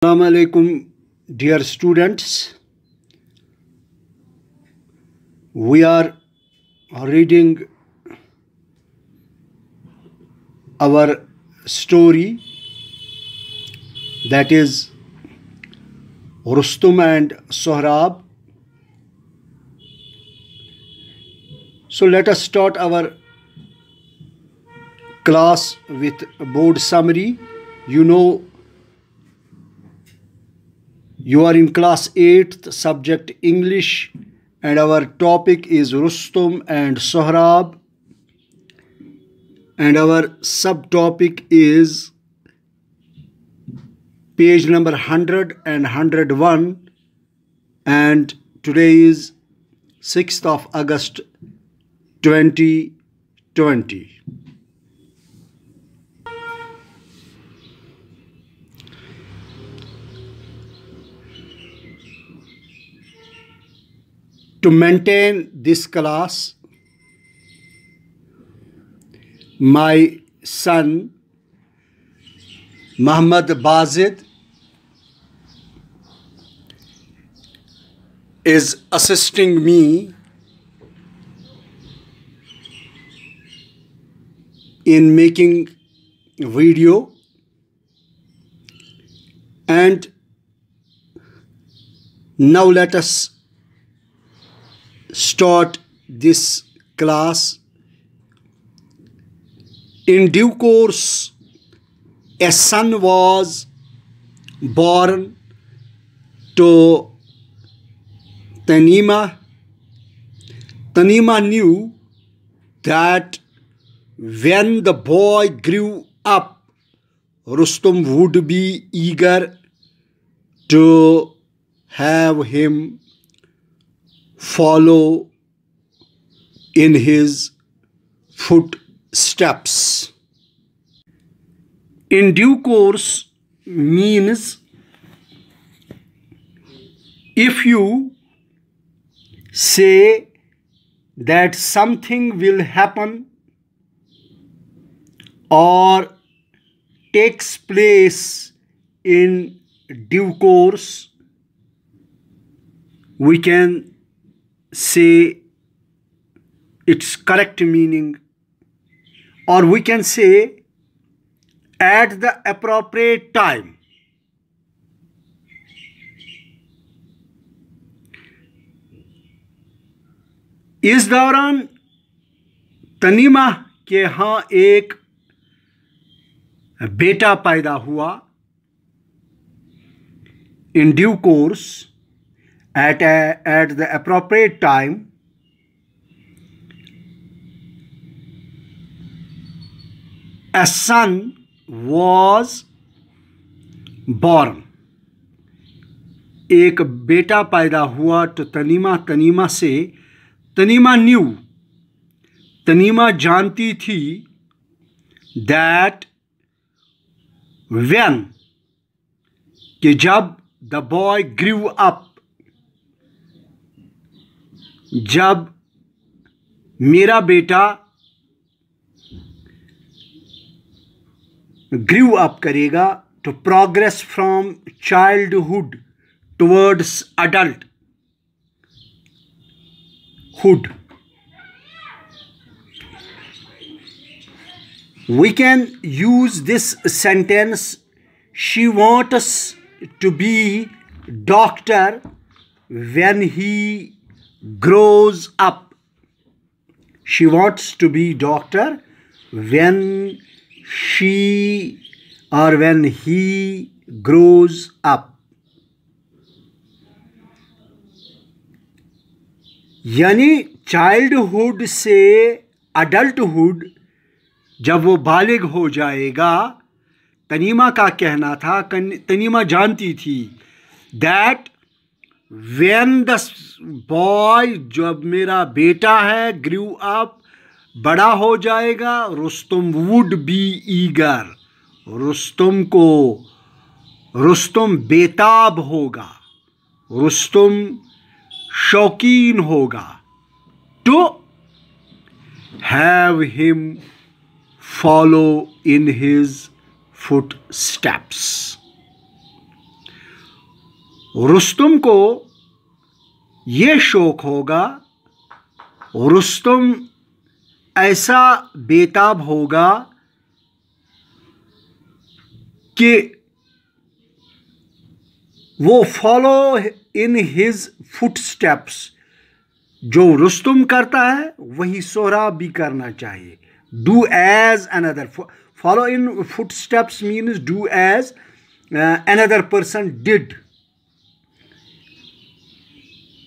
Assalamu alaikum, dear students. We are reading our story, that is Rustum and Sohrab. So let us start our class with board summary. You know, you are in class 8th, subject English, and our topic is Rustum and Sohrab, and our subtopic is page number 100 and 101, and today is 6th of August 2020. To maintain this class, my son Muhammad Bazid is assisting me in making video, and now let us start this class. In due course, a son was born to Tanima. Tanima knew that when the boy grew up, Rustum would be eager to have him follow in his footsteps. In due course means if you say that something will happen or takes place in due course, we can say its correct meaning, or we can say at the appropriate time. इस दौरान तनीमा के यहाँ एक बेटा पैदा हुआ. In due course, at the appropriate time, a son was born. एक बेटा पैदा हुआ तो तनीमा से तनीमा knew, तनीमा जानती थी that when, कि जब the boy grew up, जब मेरा बेटा grew up करेगा, to progress from childhood towards adulthood. We can use this sentence, she wants to be doctor when he grows up. She wants to be doctor when she or when he grows up. यानी childhood से adulthood जब वो बालिग हो जाएगा, तनीमा का कहना था, तनीमा जानती थी that when the boy, जब मेरा बेटा है, grew up, बड़ा हो जाएगा, Rustam would be eager, Rustam बेताब होगा, रुस्तुम शौकीन होगा, to have him follow in his footsteps. Rustam को ये शौक होगा, रुस्तुम ऐसा बेताब होगा कि वो फॉलो इन हिज फुटस्टेप्स, जो रुस्तुम करता है वही सोहराब भी करना चाहिए। Do as another, follow in footsteps means do as another person did.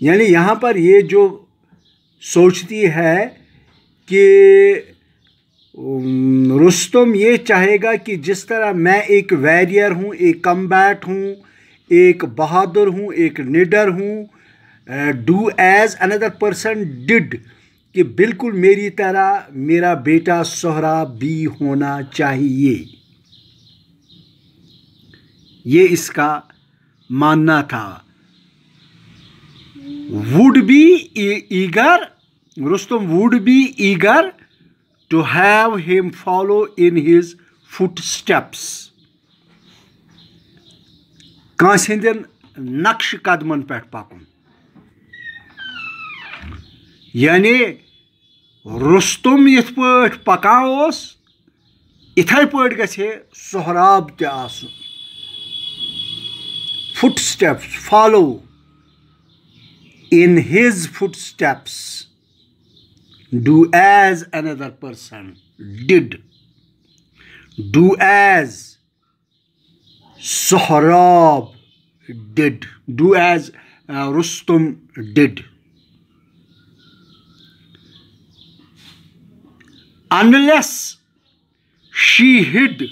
यानी यहाँ पर ये जो सोचती है कि रुस्तुम ये चाहेगा कि जिस तरह मैं एक वॉरियर हूँ, एक कम्बैट हूँ, एक बहादुर हूँ, एक निडर हूँ, do as another person did, कि बिल्कुल मेरी तरह मेरा बेटा सोहराब भी होना चाहिए। ये इसका मानना था। Would be eager, Rustam would be eager to have him follow in his footsteps, कांस हिंदन नक्श कदमन पे पकुन। यानी रुस्तुम यथ पट पकान ओस, इथै पट गछे सोहराब ते आसुन। footsteps, follow in his footsteps, do as another person did, do as Sohrab did, do as Rustum did. Unless she hid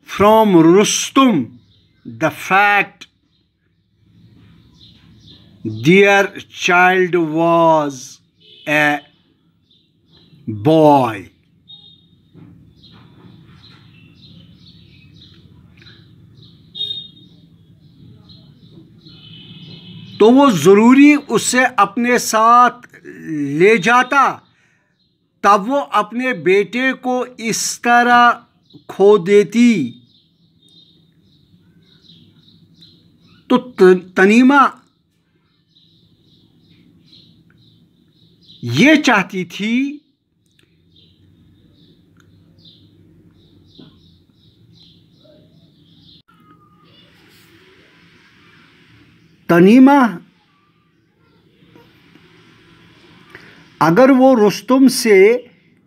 from Rustum the fact their child was a boy, तो वो ज़रूरी उसे अपने साथ ले जाता, तब वो अपने बेटे को इस तरह खो देती। तो तनीमा ये चाहती थी तनीमा अगर वो रुस्तुम से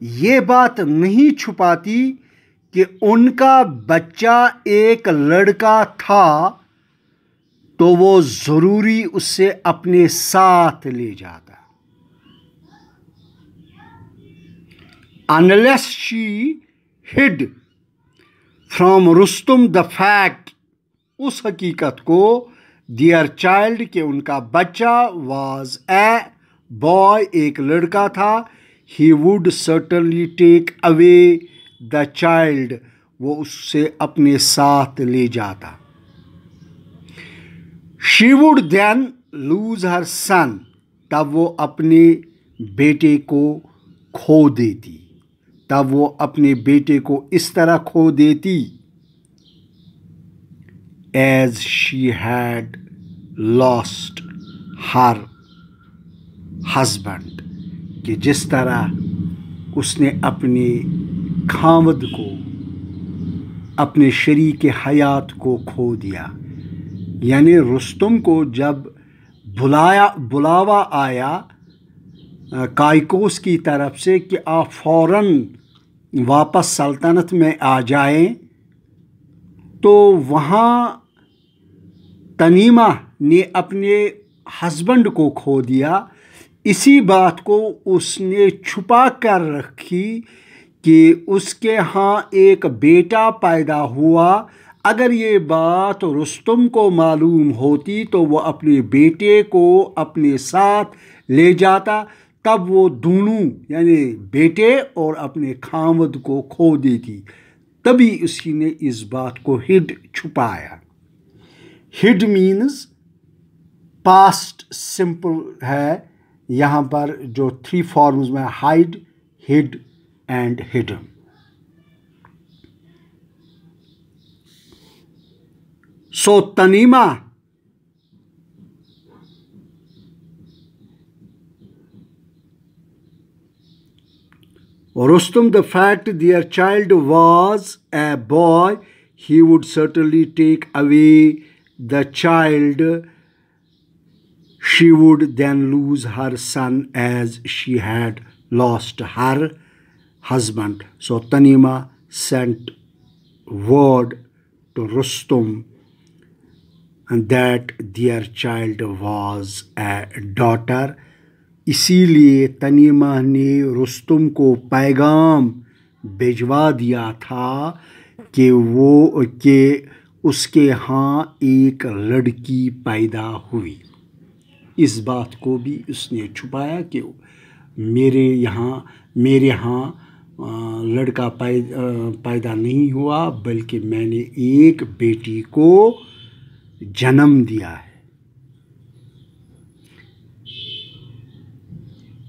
ये बात नहीं छुपाती कि उनका बच्चा एक लड़का था, तो वो ज़रूरी उससे अपने साथ ले जाता। Unless she hid from Rustum the fact, उस हकीकत को, their child के उनका बच्चा was a boy, एक लड़का था, he would certainly take away the child, वो उससे अपने साथ ले जाता। She would then lose her son, तब वो अपने बेटे को खो देती, तब वो अपने बेटे को इस तरह खो देती, as she had lost her husband, कि जिस तरह उसने अपने खामद को, अपने शरीक हयात को खो दिया। यानी रुस्तुम को जब बुलावा आया काइकोस की तरफ से कि आप फ़ौरन वापस सल्तनत में आ जाएं, तो वहाँ तनीमा ने अपने हस्बैंड को खो दिया। इसी बात को उसने छुपा कर रखी कि उसके यहाँ एक बेटा पैदा हुआ। अगर ये बात रुस्तुम को मालूम होती तो वो अपने बेटे को अपने साथ ले जाता, तब वो दोनों यानी बेटे और अपने खामद को खो देती। तभी उसी ने इस बात को हिड छुपाया। हिड मीन्स पास्ट सिंपल है, यहाँ पर जो 3 फॉर्म्स में hide, hid and hidden. So तनीमा Rustum, the fact their child was a boy, he would certainly take away the child. She would then lose her son as she had lost her husband. So Tanima sent word to Rustum and that their child was a daughter. इसीलिए तनीमा ने रुस्तुम को पैगाम भिजवा दिया था कि उसके यहाँ एक लड़की पैदा हुई। इस बात को भी उसने छुपाया कि मेरे यहाँ लड़का पैदा नहीं हुआ, बल्कि मैंने एक बेटी को जन्म दिया है।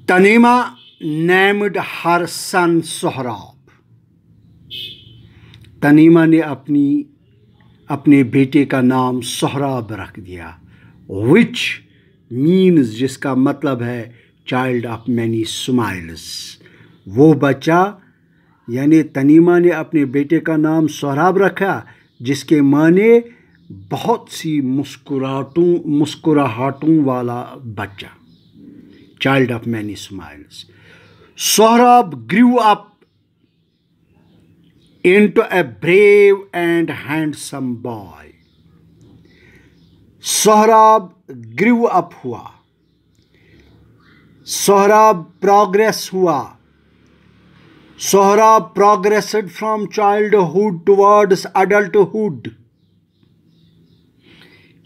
तनीमा named her son सोहराब। तनीमा ने अपने बेटे का नाम सोहराब रख दिया, which means जिसका मतलब है चाइल्ड ऑफ मैनी स्माइल्स। वो बच्चा यानी तनीमा ने अपने बेटे का नाम सोहराब रखा, जिसके माने बहुत सी मुस्कुराहटों वाला बच्चा, child of many smiles. Sohrab grew up into a brave and handsome boy. Sohrab grew up हुआ, Sohrab progress हुआ, Sohrab progressed from childhood towards adulthood.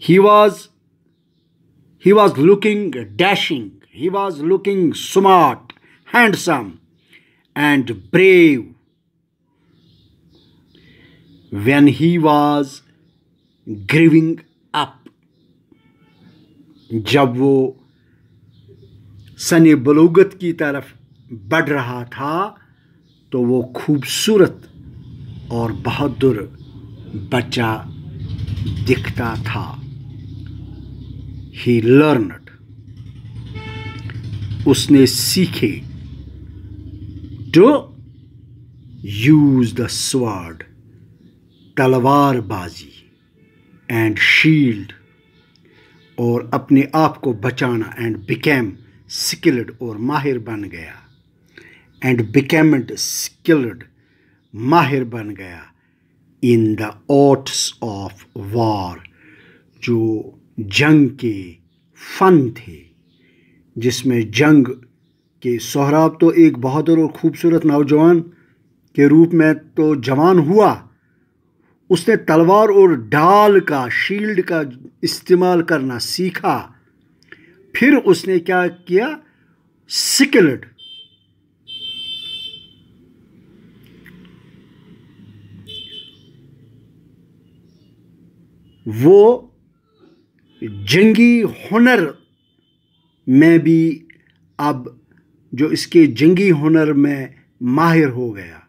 He was looking dashing. He was looking smart, handsome, and brave when he was growing up. जब वो सने बलूगत की तरफ बढ़ रहा था तो वो खूबसूरत और बहादुर बच्चा दिखता था। He learned, उसने सीखे, to use the sword, तलवारबाजी, and shield, और अपने आप को बचाना, and became skilled, और माहिर बन गया, and became skilled, माहिर बन गया, in the arts of war, जो जंग के फन थे, जिसमें जंग के सोहराब तो एक बहादुर और खूबसूरत नौजवान के रूप में तो जवान हुआ, उसने तलवार और ढाल का, शील्ड का इस्तेमाल करना सीखा। फिर उसने क्या किया, स्किल्ड, वो जंगी हुनर में भी अब जो इसके जंगी हुनर में माहिर हो गया।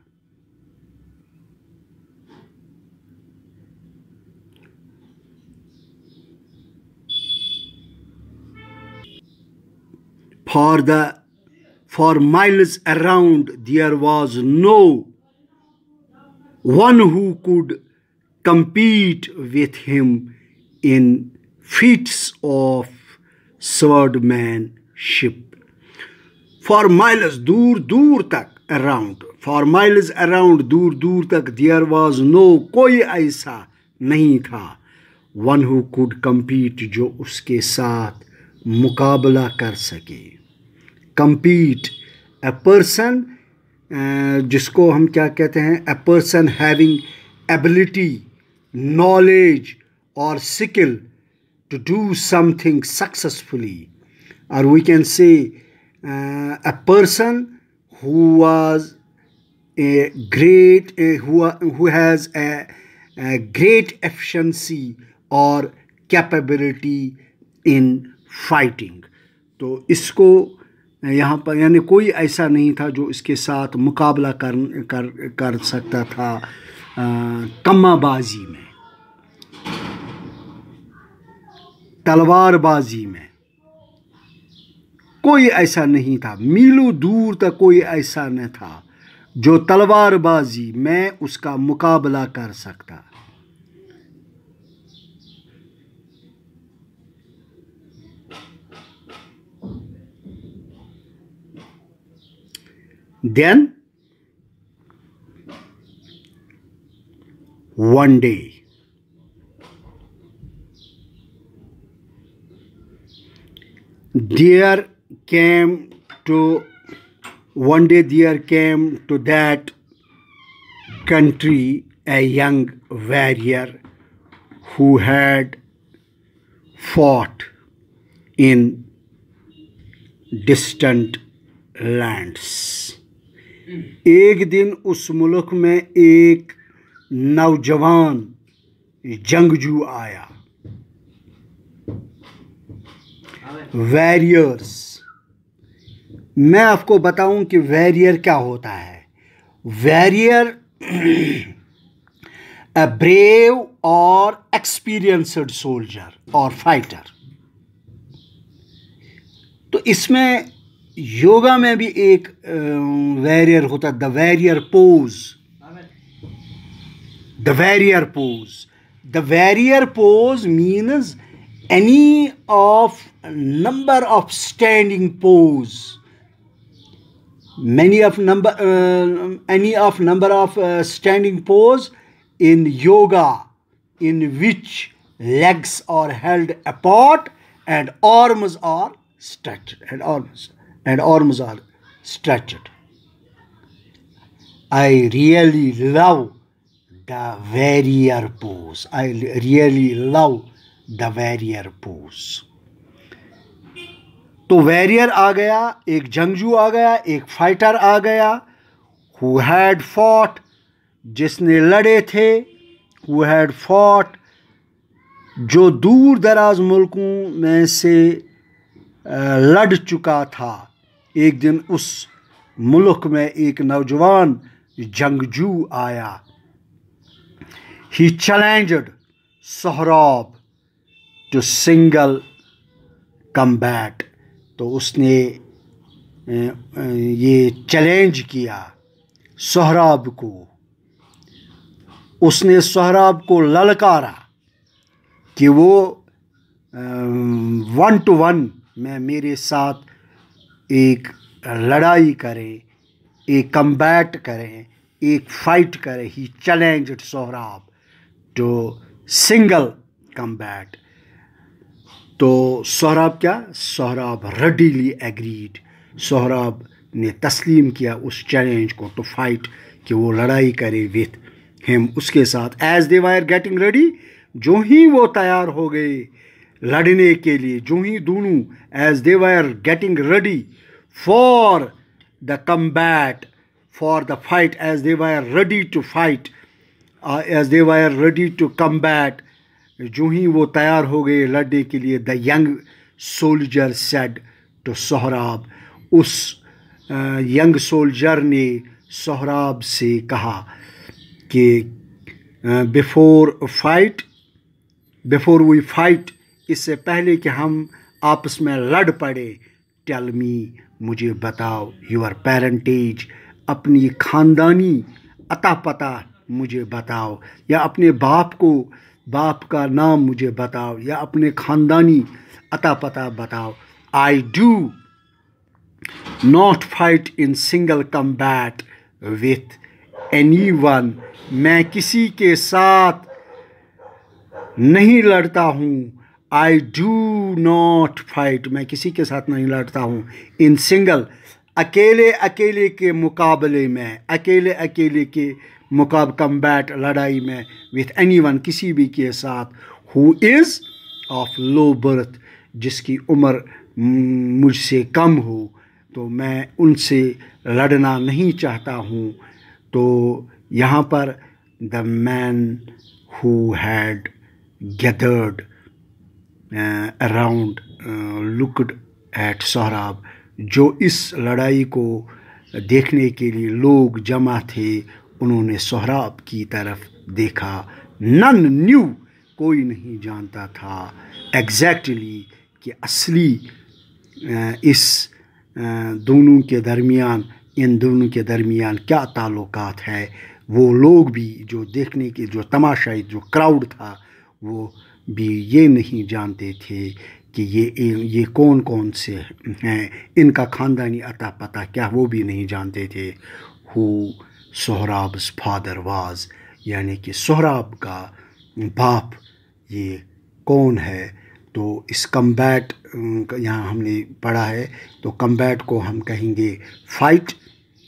For miles around there was no one who could compete with him in feats of swordmanship. For miles, दूर दूर तक, around, for miles around, दूर दूर तक, there was no, कोई ऐसा नहीं था, one who could compete, जो उसके साथ मुकाबला कर सके। compete, a person, जिसको हम क्या कहते हैं, a person having ability, knowledge or skill to do something successfully, or we can say a person who was a great who has a great efficiency or capability in fighting। तो इसको यहाँ पर यानी कोई ऐसा नहीं था जो इसके साथ मुकाबला कर सकता था कम्माबाजी में, तलवारबाजी में, कोई ऐसा नहीं था। मीलों दूर तक कोई ऐसा न था जो तलवारबाजी में उसका मुकाबला कर सकता। Then one day there came to that country a young warrior who had fought in distant lands. एक दिन उस मुल्क में एक नौजवान जंगजू आया। वॉरियर्स, मैं आपको बताऊं कि वॉरियर क्या होता है। वॉरियर अ ब्रेव और एक्सपीरियंस्ड सोल्जर और फाइटर। तो इसमें योगा में भी एक वॉरियर होता है, the warrior pose. The warrior pose, the warrior pose means any of number of standing pose, any of number of standing pose in yoga, in which legs are held apart and arms are stretched, and arms are stretched. I really love the warrior pose. I really love the warrior pose. तो warrior आ गया, एक जंगजू आ गया, एक fighter आ गया। Who had fought, जिसने लड़े थे। Who had fought, जो दूर दराज मुल्कों में से लड़ चुका था। एक दिन उस मुल्क में एक नौजवान जंगजू आया। He challenged Sohrab to single combat. तो उसने ये चैलेंज किया सोहराब को। उसने सोहराब को ललकारा कि वो 1-to-1 में मेरे साथ एक लड़ाई करे, एक कम्बैट करे, एक फाइट करे। He challenged Sohrab to single combat. तो सोहराब क्या? Sohrab readily agreed. सोहराब ने तस्लीम किया उस चैलेंज को, टू फाइट, कि वो लड़ाई करे विथ हिम, उसके साथ। As they were getting ready, जो ही वो तैयार हो गए लड़ने के लिए, जो ही दोनों as they were getting ready for the combat, for the fight, as they were ready to fight, as they were ready to combat, जो ही वो तैयार हो गए लड़ने के लिए, the young soldier said to Sohrab. उस यंग सोल्जर ने सोहराब से कहा कि बिफोर वी फाइट, इससे पहले कि हम आपस में लड़ पड़े, टेल मी, मुझे बताओ, योर पेरेंटेज, अपनी ख़ानदानी अता पता मुझे बताओ, या अपने बाप का नाम मुझे बताओ, या अपने ख़ानदानी अता पता बताओ। I do not fight in single combat with any one, मैं किसी के साथ नहीं लड़ता हूँ। आई डू नॉट फाइट, मैं किसी के साथ नहीं लड़ता हूँ। इन सिंगल, अकेले के मुकाबले में, अकेले के कम्बैट, लड़ाई में, विथ एनी वन, किसी भी के साथ, who is of low birth, जिसकी उम्र मुझसे कम हो, तो मैं उनसे लड़ना नहीं चाहता हूँ। तो यहाँ पर the man who had gathered around looked at Sohrab, जो इस लड़ाई को देखने के लिए लोग जमा थे, उन्होंने सोहराब की तरफ देखा। नन न्यू, कोई नहीं जानता था एग्जैक्टली कि असली इस दोनों के दरमियान इन दोनों के दरमियान क्या ताल्लुकात है, वो लोग भी जो देखने के, जो तमाशाई, जो क्राउड था, वो भी ये नहीं जानते थे कि ये कौन कौन से हैं, इनका ख़ानदानी अता पता क्या वो भी नहीं जानते थे। हु सोहराब्स फादर वाज, यानी कि सोहराब का बाप ये कौन है। तो इस कम्बैट यहाँ हमने पढ़ा है, तो कम्बैट को हम कहेंगे फ़ाइट,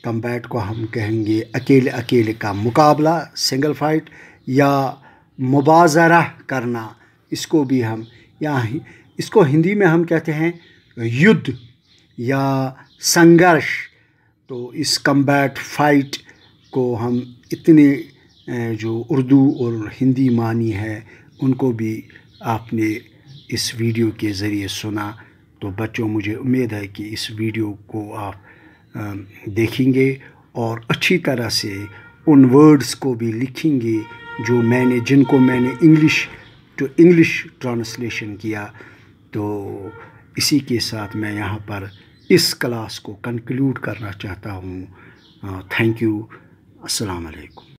कम्बैट को हम कहेंगे अकेले अकेले का मुकाबला, सिंगल फाइट, या मुबाज़रा करना, इसको भी हम इसको हिंदी में हम कहते हैं युद्ध या संघर्ष। तो इस कम्बैट फाइट को हम इतने जो उर्दू और हिंदी मानी है उनको भी आपने इस वीडियो के ज़रिए सुना। तो बच्चों, मुझे उम्मीद है कि इस वीडियो को आप देखेंगे और अच्छी तरह से उन वर्ड्स को भी लिखेंगे जिनको मैंने इंग्लिश ट्रांसलेशन किया। तो इसी के साथ मैं यहाँ पर इस क्लास को कंक्लूड करना चाहता हूँ। Thank you. अस्सलाम वालेकुम।